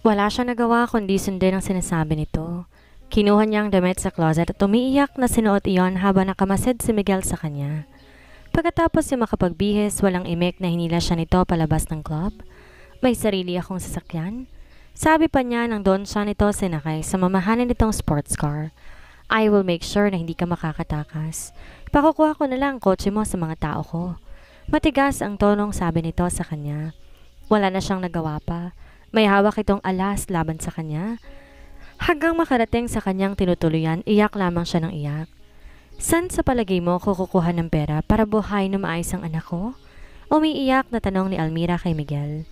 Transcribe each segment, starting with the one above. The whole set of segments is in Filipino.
Wala siyang nagawa kundi sundin ang sinasabi nito. Kinuha niya ang damit sa closet at umiiyak na sinuot iyon habang nakamasid si Miguel sa kanya. Pagkatapos niya makapagbihis, walang imik na hinila siya nito palabas ng club. May sarili akong sasakyan. Sabi pa niya nang doon siya nito sinakay sa mamahalin nitong sports car. I will make sure na hindi ka makakatakas. Pakukuha ko na lang ang kotse mo sa mga tao ko. Matigas ang tonong sabi nito sa kanya. Wala na siyang nagawa pa. May hawak itong alas laban sa kanya. Hanggang makarating sa kanyang tinutuluyan, iyak lamang siya ng iyak. San sa palagay mo kukuha ng pera para buhay na maayos ang anak ko? Umiiyak na tanong ni Almira kay Miguel.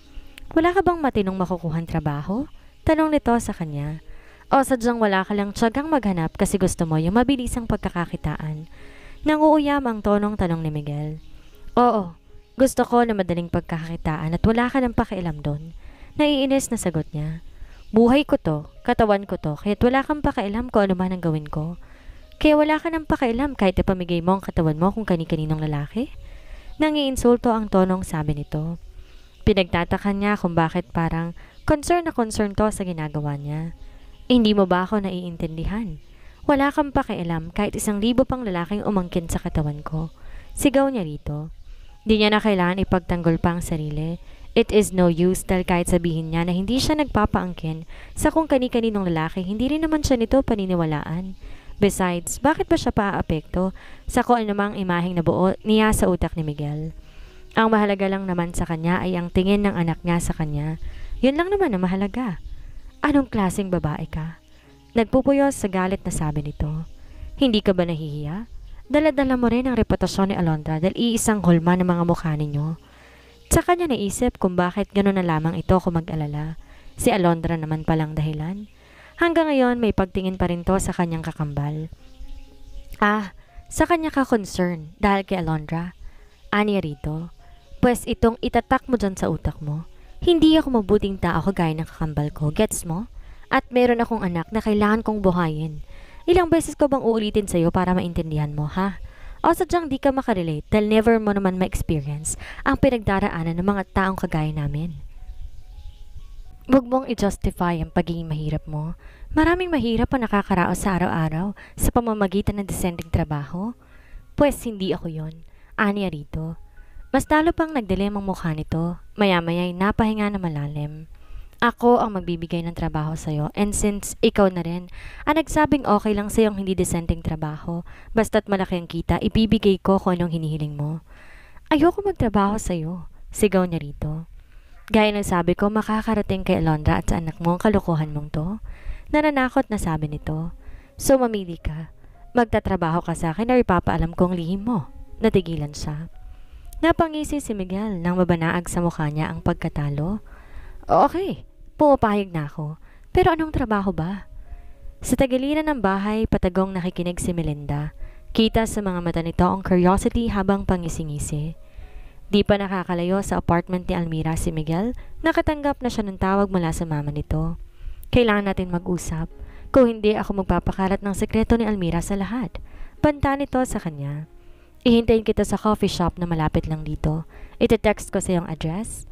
Wala ka bang matinong makukuhang trabaho? Tanong nito sa kanya. O sadyang wala ka lang tiyagang maghanap kasi gusto mo yung mabilisang pagkakakitaan. Nanguuyam ang tonong tanong ni Miguel. Oo, gusto ko na madaling pagkakakitaan at wala ka ng pakialam doon. Naiinis na sagot niya. Buhay ko to, katawan ko to, kaya't wala kang pakialam kung ano man ang gawin ko. Kaya wala ka ng pakialam kahit ipamigay mo ang katawan mo kung kani-kaninong lalaki? Nangiinsulto ang tonong sabi nito. Pinagtataka niya kung bakit parang concern na concern to sa ginagawa niya. Hindi mo ba ako naiintindihan? Wala kang pakialam kahit 1,000 pang lalaking umangkin sa katawan ko. Sigaw niya rito. Di niya na kailangan ipagtanggol pa ang sarili. It is no use dahil kahit sabihin niya na hindi siya nagpapaangkin sa kung kani-kaninong lalaki, hindi rin naman siya nito paniniwalaan. Besides, bakit ba siya paaapekto sa kung anumang imaheng nabuo niya sa utak ni Miguel? Ang mahalaga lang naman sa kanya ay ang tingin ng anak niya sa kanya. Yun lang naman ang mahalaga. Anong klaseng babae ka? Nagpupuyos sa galit na sabi nito. Hindi ka ba nahihiya? Dala-dala mo rin ang reputasyon ni Alondra dahil iisang hulma ng mga mukha ninyo. Sa kanya naisip kung bakit gano'n na lamang ito kung mag-alala. Si Alondra naman palang dahilan. Hanggang ngayon may pagtingin pa rin to sa kanyang kakambal. Sa kanya ka concern dahil kay Alondra. Aniya rito. Pwes itong itatak mo dyan sa utak mo. Hindi ako mabuting tao kagaya ng kakambal ko, gets mo? At meron akong anak na kailangan kong buhayin. Ilang beses ko bang uulitin sa'yo para maintindihan mo, ha? O sadyang di ka makarelate dahil never mo naman ma-experience ang pinagdaraanan ng mga taong kagaya namin. Huwag mong i-justify ang pagiging mahirap mo. Maraming mahirap ang nakakaraos sa araw-araw sa pamamagitan ng descending trabaho. Pwes hindi ako yon. Aniya rito. Mas lalo pang nagdilim ang mukha nito. Maya-maya'y napahinga na malalim. Ako ang magbibigay ng trabaho sa'yo and since ikaw na rin ang nagsabing okay lang sa'yong hindi descending trabaho, basta't malaki ang kita, ibibigay ko kung anong hinihiling mo. Ayoko magtrabaho sa'yo. Sigaw niya rito. Gaya ng sabi ko, makakarating kay Alondra at sa anak mo ang kalukuhan mong to. Nananakot na sabi nito. So mamili ka. Magtatrabaho ka sa akin o ipapaalam ko ang lihim mo. Natigilan siya. Napangisi si Miguel nang mabanaag sa mukha niya ang pagkatalo. Okay, pumapahig na ako. Pero anong trabaho ba? Sa tagiliran ng bahay, patagong nakikinig si Melinda. Kita sa mga mata nito ang curiosity habang pangisi-ngisi. Di pa nakakalayo sa apartment ni Almira si Miguel, nakatanggap na siya ng tawag mula sa mama nito. Kailangan natin mag-usap. Kung hindi ako magpapakalat ng sekreto ni Almira sa lahat. Banta nito sa kanya. Ihintayin kita sa coffee shop na malapit lang dito. Ite-text ko sa iyong address.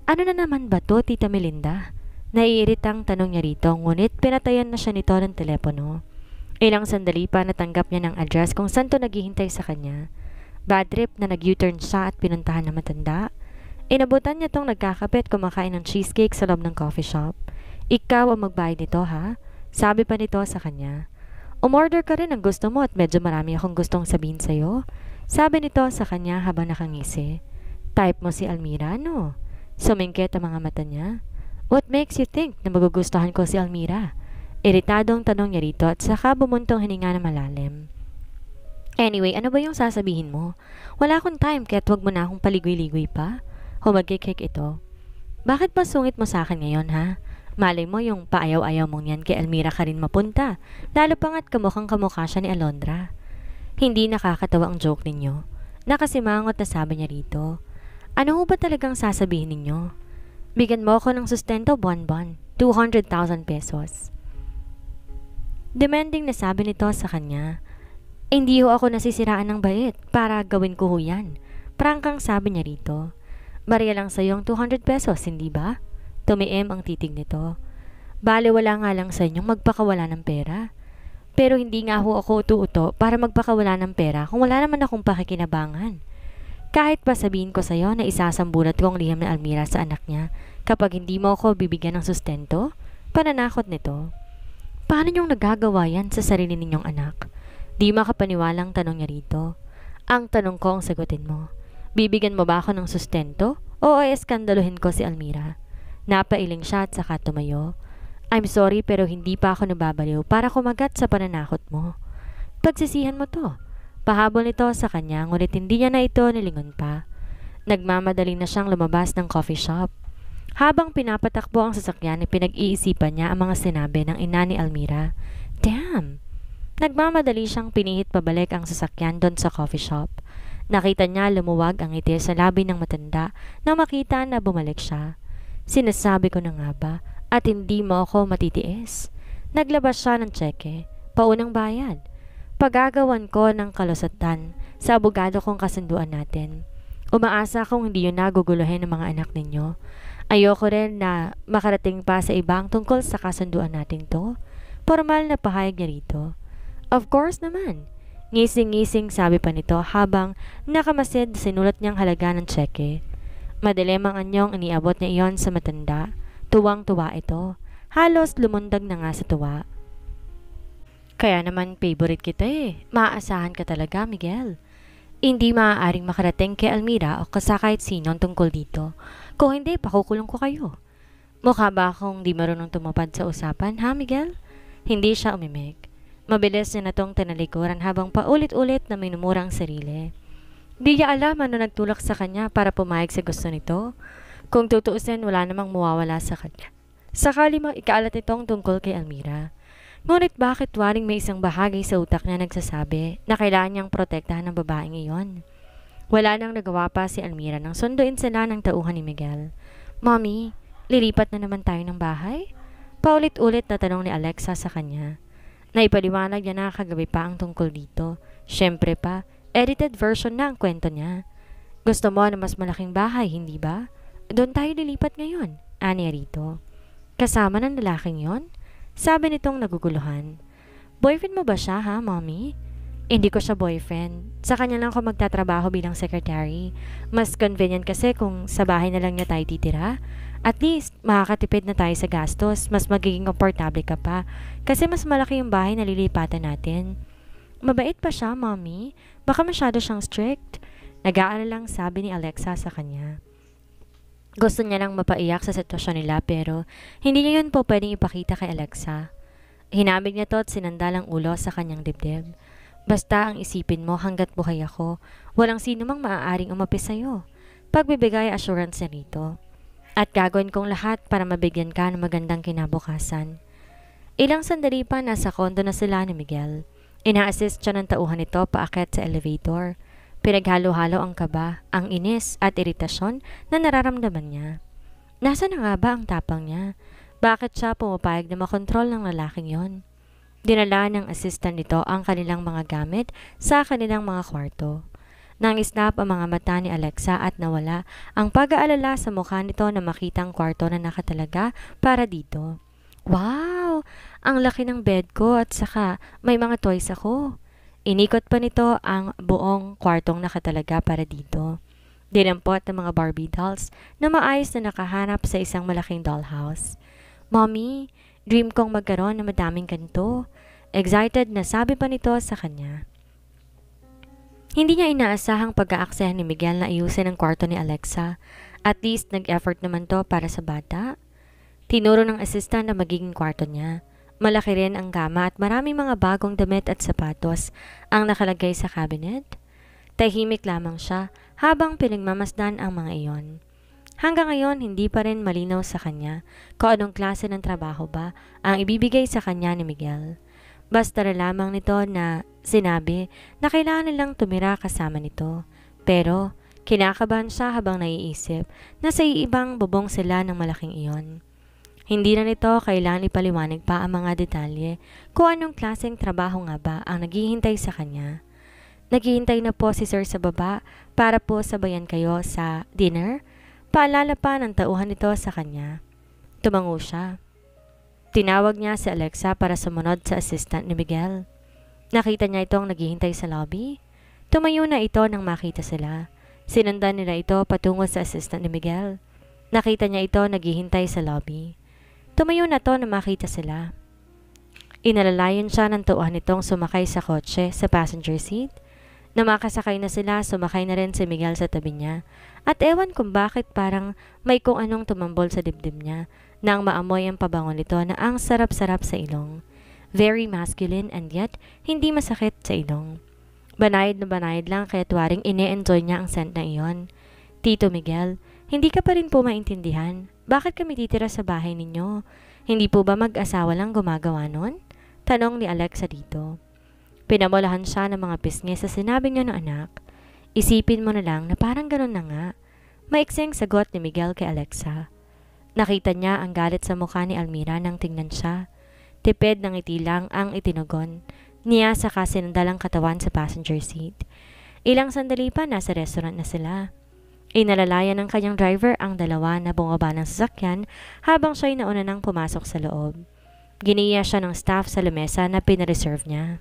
Ano na naman ba to, Tita Melinda? Naiiritang tanong niya rito, ngunit pinatayan na siya nito ng telepono. Ilang sandali pa natanggap niya ng address kung saan to naghihintay sa kanya. Bad trip na nag-U-turn siya at pinuntahan ng matanda. Inabutan niya tong nagkakapit kumakain ng cheesecake sa loob ng coffee shop. Ikaw ang magbayad nito, ha? Sabi pa nito sa kanya. Umorder ka rin ang gusto mo at medyo marami akong gustong sabihin sa'yo. Sabi nito sa kanya habang nakangisi. Type mo si Almira, no? Sumingkit ang mga mata niya. What makes you think na magugustuhan ko si Almira? Iritadong tanong niya rito at saka bumuntong hininga na malalim. Anyway, ano ba yung sasabihin mo? Wala akong time kaya't wag mo na akong paligoy-ligoy pa. Humagkikik ito. Bakit ba sungit mo sa akin ngayon, ha? Malay mo yung paayaw-ayaw mong yan kay Almira ka rin mapunta. Lalo pa nga't kamukhang kamukha siya ni Alondra. Hindi nakakatawa ang joke ninyo. Nakasimangot na sabi niya rito. Ano ba talagang sasabihin ninyo? Bigyan mo ako ng sustento buwan-buwan. 200,000 pesos. Demanding na sabi nito sa kanya. Hindi ho ako nasisiraan ng bait para gawin ko ho yan. Prangkang sabi niya rito. Bariya lang sa yung 200 pesos, hindi ba? Tumiim ang titig nito. Bale wala nga lang sa inyong magpakawala ng pera. Pero hindi nga ho ako tuuto para magpakawala ng pera kung wala naman akong pakikinabangan. Kahit pa sabihin ko sa'yo na isasambulat ko ang liham na Almira sa anak niya kapag hindi mo ako bibigyan ng sustento, pananakot nito. Paano niyong nagagawa yan sa sarili ninyong anak? Di makapaniwalang tanong niya rito. Ang tanong ko ang sagutin mo. Bibigyan mo ba ako ng sustento o eskandaluhin ko si Almira? Napailing siya at saka tumayo. I'm sorry pero hindi pa ako nababaliw para kumagat sa pananakot mo. Pagsisihan mo to. Pahabol nito sa kanya ngunit hindi niya na ito nilingon pa. Nagmamadali na siyang lumabas ng coffee shop. Habang pinapatakbo ang sasakyan, pinag-iisipan niya ang mga sinabi ng ina ni Almira. Damn! Nagmamadali siyang pinihit pabalik ang sasakyan doon sa coffee shop. Nakita niya lumuwag ang ngiti sa labi ng matanda nang makita na bumalik siya. Sinasabi ko na nga ba at hindi mo ako matitiis. Naglabas siya ng tseke, paunang bayad. Pagagawan ko ng kalusatan sa abogado kong kasunduan natin. Umaasa kung hindi yun naguguluhin ng mga anak ninyo. Ayoko rin na makarating pa sa ibang tungkol sa kasunduan natin to. Formal na pahayag niya rito. Of course naman. Ngising-ngising sabi pa nito habang nakamasid sinulat niyang halaga ng tseke. Madilim ang anyong iniabot niya iyon sa matanda. Tuwang-tuwa ito. Halos lumundag na nga sa tuwa. Kaya naman favorite kita eh. Maaasahan ka talaga, Miguel. Hindi maaaring makarating kay Almira o kahit sino tungkol dito. Kung hindi, pakukulong ko kayo. Mukha ba akong di marunong tumupad sa usapan, ha Miguel? Hindi siya umimik. Mabilis niya na tong tinalikuran habang paulit-ulit na minumura ang sarili. Di niya alam ano nagtulak sa kanya para pumayag sa gusto nito. Kung tutuusin, wala namang mawawala sa kanya. Sakali mang ikaalat itong tungkol kay Almira. Ngunit bakit waring may isang bahagi sa utak niya nagsasabi na kailangan niyang protektahan ng babaeng iyon? Wala nang nagawa pa si Almira nang sunduin sila ng tauhan ni Miguel. Mommy, lilipat na naman tayo ng bahay? Paulit-ulit na tanong ni Alexa sa kanya. Naipaliwanag niya na kagabi pa ang tungkol dito. Siyempre pa, edited version na ang kwento niya. Gusto mo na mas malaking bahay, hindi ba? Doon tayo lilipat ngayon, aniya rito. Kasama ng lalaking yon? Sabi nitong naguguluhan. Boyfriend mo ba siya ha, mommy? Hindi ko siya boyfriend. Sa kanya lang ako magtatrabaho bilang secretary. Mas convenient kasi kung sa bahay na lang niya tayo titira. At least, makakatipid na tayo sa gastos. Mas magiging komportable ka pa. Kasi mas malaki yung bahay na lilipatan natin. Mabait pa siya, mommy? Baka masyado siyang strict. Nag-aalala lang sabi ni Alexa sa kanya. Gusto niya lang mapaiyak sa sitwasyon nila pero hindi niya yun po pwedeng ipakita kay Alexa. Hinamig niya to at sinandalang ulo sa kanyang dibdib. Basta ang isipin mo hanggat buhay ako, walang sino mang maaaring umapi sa'yo. Pagbibigay assurance niya rito. At gagawin kong lahat para mabigyan ka ng magandang kinabukasan. Ilang sandali pa nasa kondo na sila ni Miguel. Ina-assist siya ng tauhan nito paakyat sa elevator. Pinaghalo-halo ang kaba, ang inis at iritasyon na nararamdaman niya. Nasaan na nga ba ang tapang niya? Bakit siya pumapayag na makontrol ng lalaking yon? Dinala ng assistant nito ang kanilang mga gamit sa kanilang mga kwarto. Nang isnap ang mga mata ni Alexa at nawala ang pag-aalala sa mukha nito na makitang kwarto na nakatalaga para dito. Wow! Ang laki ng bed ko at saka may mga toys ako. Inikot pa nito ang buong kwartong nakatalaga para dito. Dinampot ng mga Barbie dolls na maayos na nakahanap sa isang malaking dollhouse. Mommy, dream kong magkaroon ng madaming ganito. Excited na sabi pa nito sa kanya. Hindi niya inaasahang pag-aaksaya ni Miguel na ayusin ang kwarto ni Alexa. At least nag-effort naman to para sa bata. Tinuro ng assistant na magiging kwarto niya. Malaki rin ang kama at maraming mga bagong damit at sapatos ang nakalagay sa cabinet. Tahimik lamang siya habang pinagmamasdan ang mga iyon. Hanggang ngayon, hindi pa rin malinaw sa kanya kung anong klase ng trabaho ba ang ibibigay sa kanya ni Miguel. Basta lamang nito na sinabi na kailangan nilang tumira kasama nito. Pero kinakabahan siya habang naiisip na sa ibang bubong sila ng malaking iyon. Hindi na nito kailangan ipaliwanag pa ang mga detalye kung anong klaseng trabaho nga ba ang naghihintay sa kanya. Naghihintay na po si Sir sa baba para po sabayan kayo sa dinner. Paalala pa ng tauhan nito sa kanya. Tumango siya. Tinawag niya si Alexa para sumunod sa assistant ni Miguel. Nakita niya itong naghihintay sa lobby. Tumayo na ito nang makita sila. Sinundan nila ito patungo sa assistant ni Miguel. Nakita niya ito naghihintay sa lobby. Tumayo na to na makita sila. Inalalayan siya ng tuwa nitong sumakay sa kotse sa passenger seat. Na makasakay na sila, sumakay na rin si Miguel sa tabi niya. At ewan kung bakit parang may kung anong tumambol sa dibdib niya nang maamoy ang pabango nito na ang sarap-sarap sa ilong. Very masculine and yet hindi masakit sa ilong. Banayad na banayad lang kaya tuwaring ine-enjoy niya ang scent na iyon. Tito Miguel, hindi ka pa rin po maintindihan. Bakit kami titira sa bahay ninyo? Hindi po ba mag-asawa lang gumagawa nun? Tanong ni Alexa dito. Pinamulahan siya ng mga pisngi sa sinabi niya ng anak. Isipin mo na lang na parang ganun na nga. Maiksing sagot ni Miguel kay Alexa. Nakita niya ang galit sa mukha ni Almira nang tingnan siya. Tipid ng ngiti lang ang itinugon niya sa kasinundalang katawan sa passenger seat. Ilang sandali pa nasa restaurant na sila. Inalalayan ng kanyang driver ang dalawa na bumaba ng sasakyan habang siya'y nauna nang pumasok sa loob. Giniya siya ng staff sa lamesa na pinareserve niya.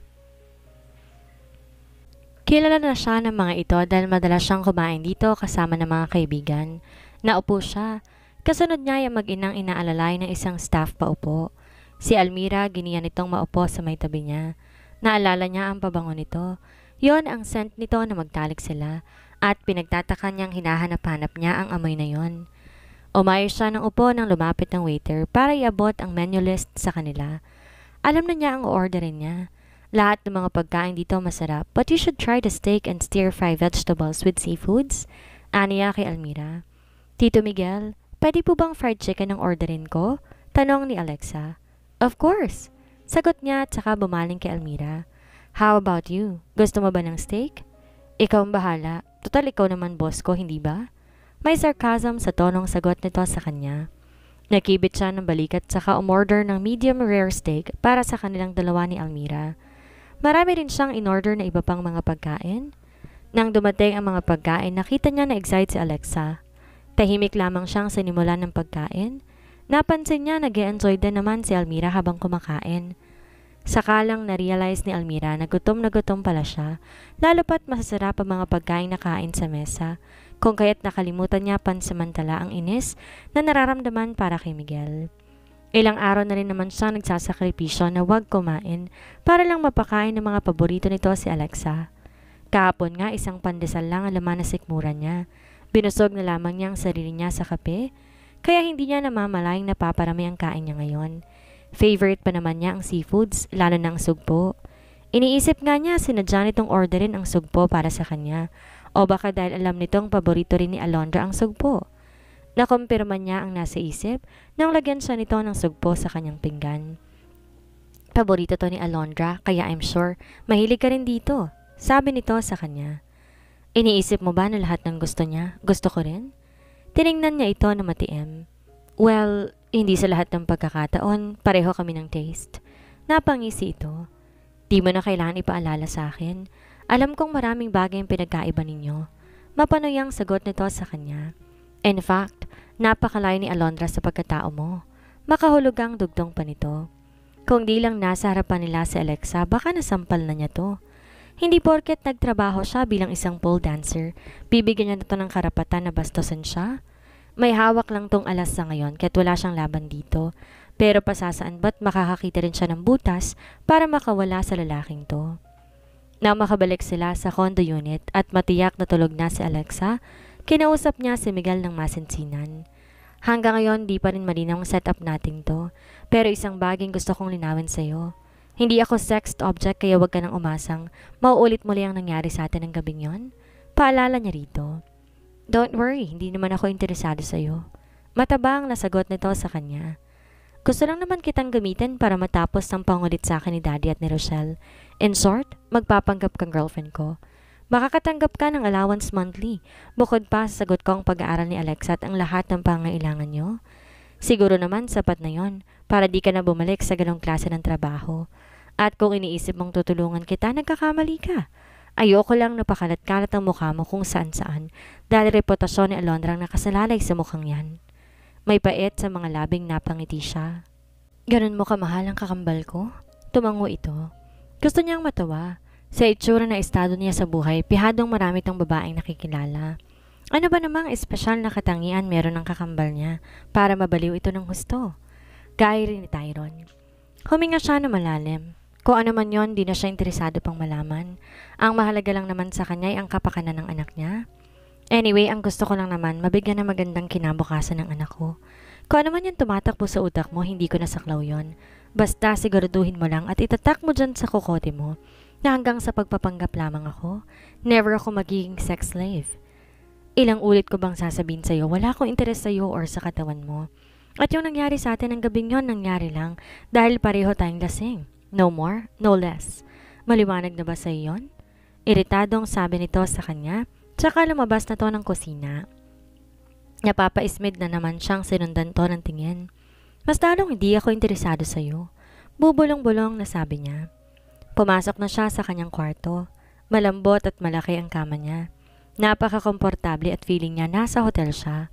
Kilala na siya ng mga ito dahil madalas siyang kumain dito kasama ng mga kaibigan. Naupo siya. Kasunod niya yung mag-inang inaalalay ng isang staff paupo. Si Almira giniya nitong maupo sa may tabi niya. Naalala niya ang pabango nito. Yon ang scent nito na magtalik sila at pinagtataka niyang hinahanap-hanap niya ang amoy na yon. Umayos siya ng upo nang lumapit ng waiter para iabot ang menu list sa kanila. Alam na niya ang orderin niya. Lahat ng mga pagkain dito masarap, but you should try the steak and stir-fry vegetables with seafoods. Aniya kay Almira. Tito Miguel, pwede po bang fried chicken ang orderin ko? Tanong ni Alexa. Of course. Sagot niya at saka bumaling kay Almira. How about you? Gusto mo ba ng steak? Ikaw ang bahala. Total ikaw naman boss ko, hindi ba? May sarcasm sa tonong sagot nito sa kanya. Nakibit siya ng balikat saka umorder ng medium rare steak para sa kanilang dalawa ni Almira. Marami rin siyang in-order na iba pang mga pagkain. Nang dumating ang mga pagkain, nakita niya na excite si Alexa. Tahimik lamang siyang sinimulan ng pagkain. Napansin niya nag-e-enjoy din naman si Almira habang kumakain. Sakalang na-realize ni Almira na gutom pala siya, lalo pat masasarap ang mga pagkain na kain sa mesa, kung kaya't nakalimutan niya pansamantala ang inis na nararamdaman para kay Miguel. Ilang araw na rin naman siya nagsasakripisyo na huwag kumain para lang mapakain ng mga paborito nito si Alexa. Kahapon nga isang pandesal lang ang laman na sikmuran niya. Binusog na lamang niya ang sarili niya sa kape, kaya hindi niya namamalayang napaparami ang kain niya ngayon. Favorite pa naman niya ang seafoods, lalo na ang sugpo. Iniisip nga niya sinadya nitong orderin ang sugpo para sa kanya, o baka dahil alam nitong paborito rin ni Alondra ang sugpo. Nakumpirma niya ang nasa isip nang lagyan siya nito ng sugpo sa kanyang pinggan. Paborito to ni Alondra, kaya I'm sure mahilig ka rin dito, sabi nito sa kanya. Iniisip mo ba na lahat ng gusto niya, gusto ko rin? Tiningnan niya ito na matiim. Well, hindi sa lahat ng pagkakataon, pareho kami ng taste. Napangisi ito. Di mo na kailangan ipaalala sa akin. Alam kong maraming bagay ang pinagkaiba ninyo. Mapanoy ang sagot nito sa kanya. In fact, napakalayo ni Alondra sa pagkatao mo. Makahulog ang dugtong pa nito. Kung di lang nasa harapan nila si Alexa, baka nasampal na niya to. Hindi porket nagtrabaho siya bilang isang pole dancer, bibigyan niya na to ng karapatan na bastusan siya. May hawak lang tong alas sa ngayon kaya't wala siyang laban dito. Pero pasasaan ba't makakakita rin siya ng butas para makawala sa lalaking to. Nang makabalik sila sa condo unit at matiyak na tulog na si Alexa, kinausap niya si Miguel ng masinsinan. Hanggang ngayon di pa rin malinaw ang setup natin to, pero isang baging gusto kong linawin sa'yo. Hindi ako sexed object kaya wag ka nang umasang mauulit muli ang nangyari sa atin ng gabing yon. Paalala niya rito. Don't worry, hindi naman ako interesado sa'yo. Matabang na sagot nito sa kanya. Gusto lang naman kitang gamitin para matapos ang pangulit sa akin ni Daddy at ni Rochelle. In short, magpapanggap kang girlfriend ko. Makakatanggap ka ng allowance monthly. Bukod pa sa sagot ko ang pag-aaral ni Alexa at ang lahat ng pangailangan nyo. Siguro naman sapat na yon para di ka na bumalik sa ganong klase ng trabaho. At kung iniisip mong tutulungan kita, nagkakamali ka. Ayoko lang napakalat-kalat ang mukha mo kung saan-saan dahil reputasyon ni Alondra ang nakasalalay sa mukhang yan. May pait sa mga labing napangiti siya. Ganun mo kamahal ang kakambal ko? Tumango ito. Gusto niyang matawa. Sa itsura na estado niya sa buhay, pihadong marami tong babaeng nakikilala. Ano ba namang espesyal na katangian meron ng kakambal niya para mabaliw ito ng husto? Gaya rin ni Tyron. Huminga siya na malalim. Kung ano man yon, di na siya interesado pang malaman. Ang mahalaga lang naman sa kanya ay ang kapakanan ng anak niya. Anyway, ang gusto ko lang naman, mabigyan ng magandang kinabukasan ng anak ko. Kung ano man yung tumatakbo sa utak mo, hindi ko nasaklaw yon. Basta siguraduhin mo lang at itatak mo dyan sa kokote mo na hanggang sa pagpapanggap lamang ako, never ako magiging sex slave. Ilang ulit ko bang sasabihin sa'yo, wala akong interes sa'yo or sa katawan mo. At yung nangyari sa atin ng gabing yon, nangyari lang dahil pareho tayong lasing. No more, no less. Maliwanag na ba sa iyon? Iritadong sabi nito sa kanya, tsaka lumabas na to ng kusina. Napapaismid na naman siyang sinundan to ng tingin. Mas lalong hindi ako interesado sa'yo. Bubulong-bulong na sabi niya. Pumasok na siya sa kanyang kwarto. Malambot at malaki ang kama niya. Napaka-komportable at feeling niya nasa hotel siya.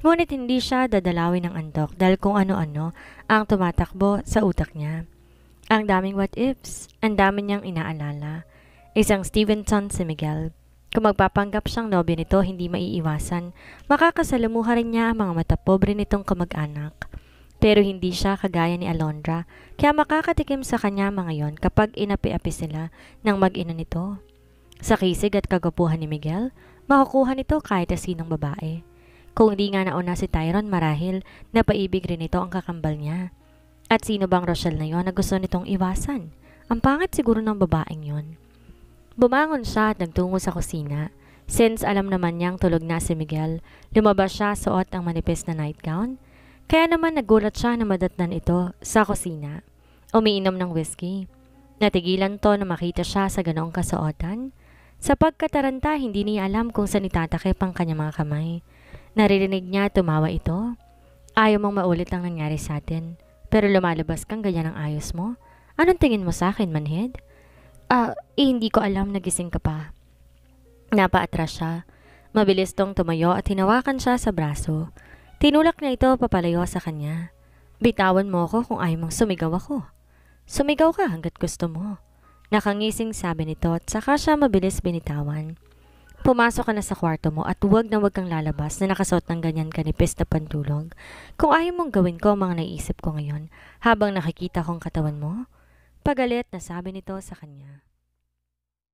Ngunit hindi siya dadalawin ng andok dahil kung ano-ano ang tumatakbo sa utak niya. Ang daming what ifs, ang dami niyang inaalala. Isang Stevenson si Miguel. Kung magpapanggap siyang nobyo nito, hindi maiiwasan. Makakasalamuha rin niya ang mga matapobre nitong kamag-anak. Pero hindi siya kagaya ni Alondra, kaya makakatikim sa kanya mga yon kapag inapi-api sila ng mag-ina nito. Sa kisig at kagapuhan ni Miguel, makukuha nito kahit na sinong babae. Kung hindi nga nauna si Tyron, marahil napaibig rin ito ang kakambal niya. At sino bang Rochelle na yon na gusto nitong iwasan? Ang pangit siguro ng babaeng yon. Bumangon siya at nagtungo sa kusina. Since alam naman niyang tulog na si Miguel, lumabas siya suot ang manipis na nightgown. Kaya naman nagulat siya na madatnan ito sa kusina. Umiinom ng whiskey. Natigilan to na makita siya sa ganoong kasuotan. Sa pagkataranta, hindi niya alam kung saan itatakip ang kanyang mga kamay. Naririnig niya tumawa ito. Ayaw mong maulit ang nangyari sa atin. Pero lumalabas kang ganyan ang ayos mo. Anong tingin mo sa akin, manhid? Hindi ko alam, nagising ka pa. Napaatras siya. Mabilis tong tumayo at hinawakan siya sa braso. Tinulak niya ito papalayo sa kanya. Bitawan mo ako kung ayaw mong sumigaw ako. Sumigaw ka hanggat gusto mo. Nakangising sabi nito at saka siya mabilis binitawan. Pumasok ka na sa kwarto mo at huwag kang lalabas na nakasuot ng ganyan kanipis na pantulog. Kung ayaw mong gawin ko ang mga naisip ko ngayon habang nakikita kong katawan mo, pagalit na sabi nito sa kanya.